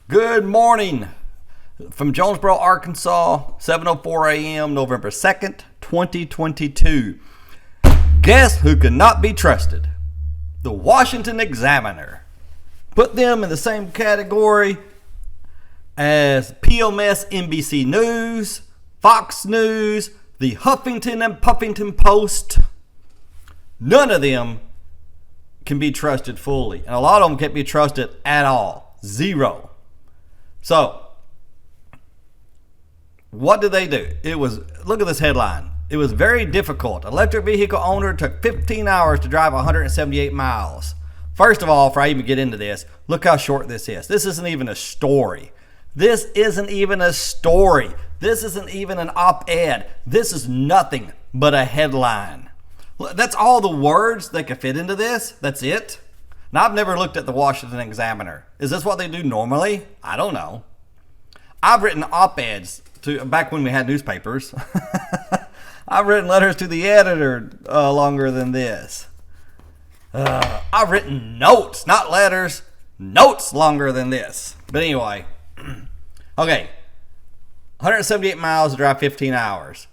Good morning from Jonesboro, Arkansas, 7:04 a.m., November 2nd, 2022. Guess who cannot be trusted? The Washington Examiner. Put them in the same category as PMS NBC News, Fox News, the Huffington and Puffington Post. None of them can be trusted fully, and a lot of them can't be trusted at all. Zero. So, what did they do? Look at this headline. It was very difficult. Electric vehicle owner took 15 hours to drive 178 miles. First of all, before I even get into this, look how short this is. This isn't even a story. This isn't even a story. This isn't even an op-ed. This is nothing but a headline. That's all the words that can fit into this. That's it. Now, I've never looked at the Washington Examiner. Is this what they do normally? I don't know. I've written op-eds back when we had newspapers. I've written letters to the editor longer than this. I've written notes, not letters, notes longer than this. But anyway, okay, 178 miles to drive 15 hours.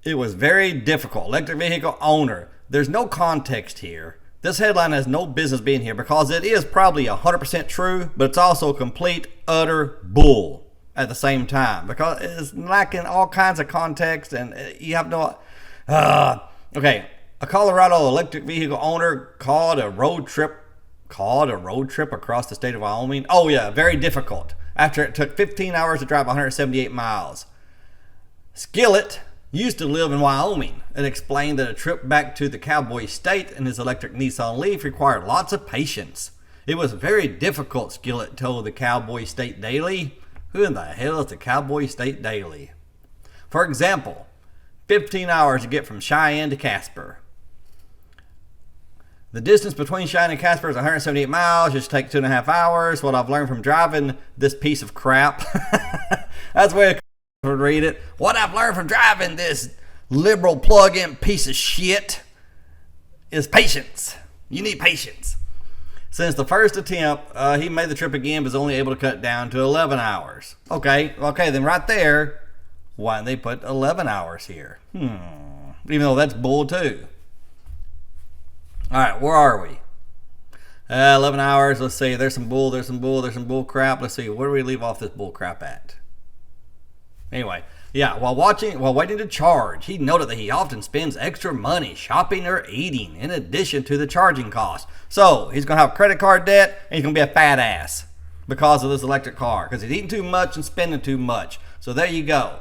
It was very difficult. Electric vehicle owner. There's no context here. This headline has no business being here because it is probably 100% true, but it's also complete, utter bull at the same time because it's lacking all kinds of context and you have no... Okay, a Colorado electric vehicle owner called a road trip across the state of Wyoming. Oh yeah, very difficult. After it took 15 hours to drive 178 miles. Skillet used to live in Wyoming and explained that a trip back to the Cowboy state in his electric Nissan Leaf required lots of patience. It was very difficult, Skillet told the Cowboy State Daily. Who in the hell is the Cowboy State Daily? For example, 15 hours to get from Cheyenne to Casper. The distance between Cheyenne and Casper is 178 miles. Just take 2.5 hours. What I've learned from driving this piece of crap. That's the way I would read it. What I've learned from driving this liberal plug-in piece of shit is patience. You need patience. Since the first attempt, he made the trip again, but was only able to cut down to 11 hours. Okay, then right there, why didn't they put 11 hours here? Even though that's bull too. All right, where are we? 11 hours. Let's see. There's some bull crap. Let's see. Where do we leave off this bull crap at? Anyway, yeah, while waiting to charge, he noted that he often spends extra money shopping or eating in addition to the charging cost. So he's going to have credit card debt and he's going to be a fat ass because of this electric car because he's eating too much and spending too much. So there you go.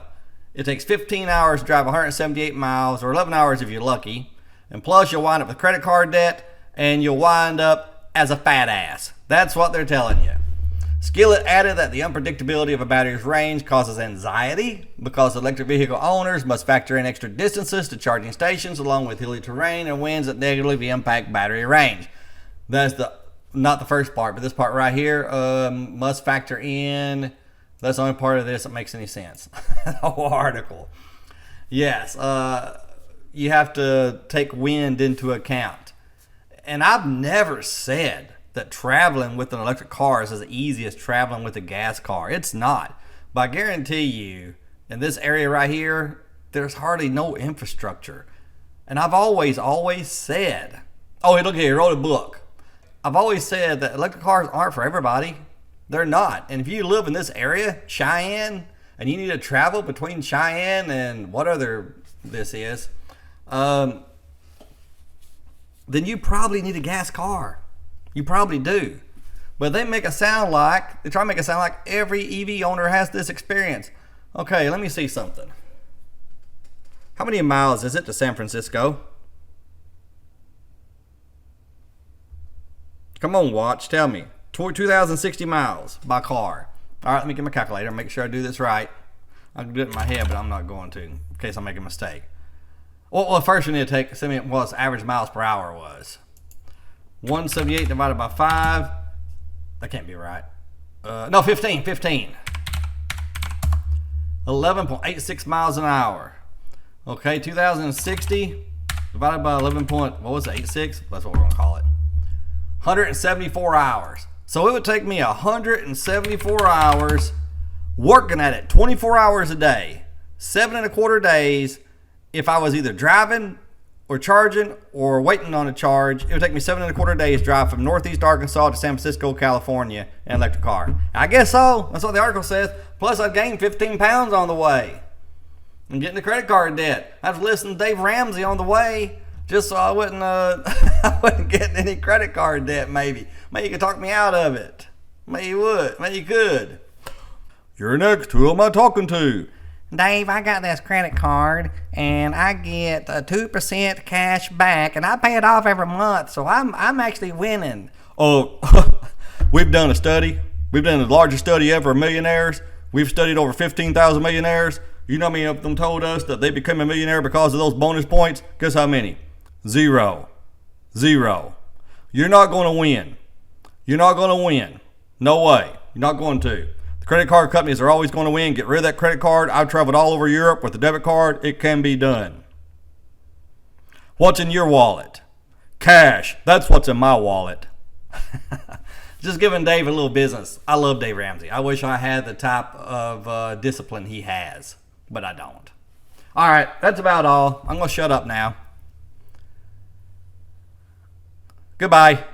It takes 15 hours to drive 178 miles or 11 hours if you're lucky. And plus you'll wind up with credit card debt and you'll wind up as a fat ass. That's what they're telling you. Skillet added that the unpredictability of a battery's range causes anxiety because electric vehicle owners must factor in extra distances to charging stations along with hilly terrain and winds that negatively impact battery range. That's not the first part, but this part right here must factor in. That's the only part of this that makes any sense. The whole article. Yes, you have to take wind into account. And I've never said that traveling with an electric car is as easy as traveling with a gas car. It's not. But I guarantee you, in this area right here, there's hardly no infrastructure. And I've always said, look here, he wrote a book. I've always said that electric cars aren't for everybody. They're not. And if you live in this area, Cheyenne, and you need to travel between Cheyenne and what other this is, then you probably need a gas car. You probably do. But they try to make it sound like every EV owner has this experience. Okay, let me see something. How many miles is it to San Francisco? Come on, watch, tell me. 2,060 miles by car. All right, let me get my calculator, make sure I do this right. I can do it in my head, but I'm not going to in case I make a mistake. Well, first we need to send me what average miles per hour was. 178 divided by 5. That can't be right. No, 15. 11.86 miles an hour. Okay, 2060 divided by 86. That's what we're going to call it. 174 hours. So it would take me 174 hours working at it 24 hours a day, 7.25 days. If I was either driving or charging or waiting on a charge, it would take me 7.25 days to drive from Northeast Arkansas to San Francisco, California in an electric car. I guess so. That's what the article says. Plus, I've gained 15 pounds on the way. I'm getting the credit card debt. I was listening to Dave Ramsey on the way just so I wouldn't, I wasn't getting any credit card debt. Maybe you could talk me out of it. Maybe you would. Maybe you could. You're next. Who am I talking to? Dave, I got this credit card, and I get 2% cash back, and I pay it off every month, so I'm actually winning. Oh, we've done a study. We've done the largest study ever of millionaires. We've studied over 15,000 millionaires. You know how many of them told us that they became a millionaire because of those bonus points? Guess how many? Zero. You're not going to win. You're not going to win. No way. You're not going to. Credit card companies are always going to win. Get rid of that credit card. I've traveled all over Europe with a debit card. It can be done. What's in your wallet? Cash. That's what's in my wallet. Just giving Dave a little business. I love Dave Ramsey. I wish I had the type of discipline he has, but I don't. All right, that's about all. I'm going to shut up now. Goodbye.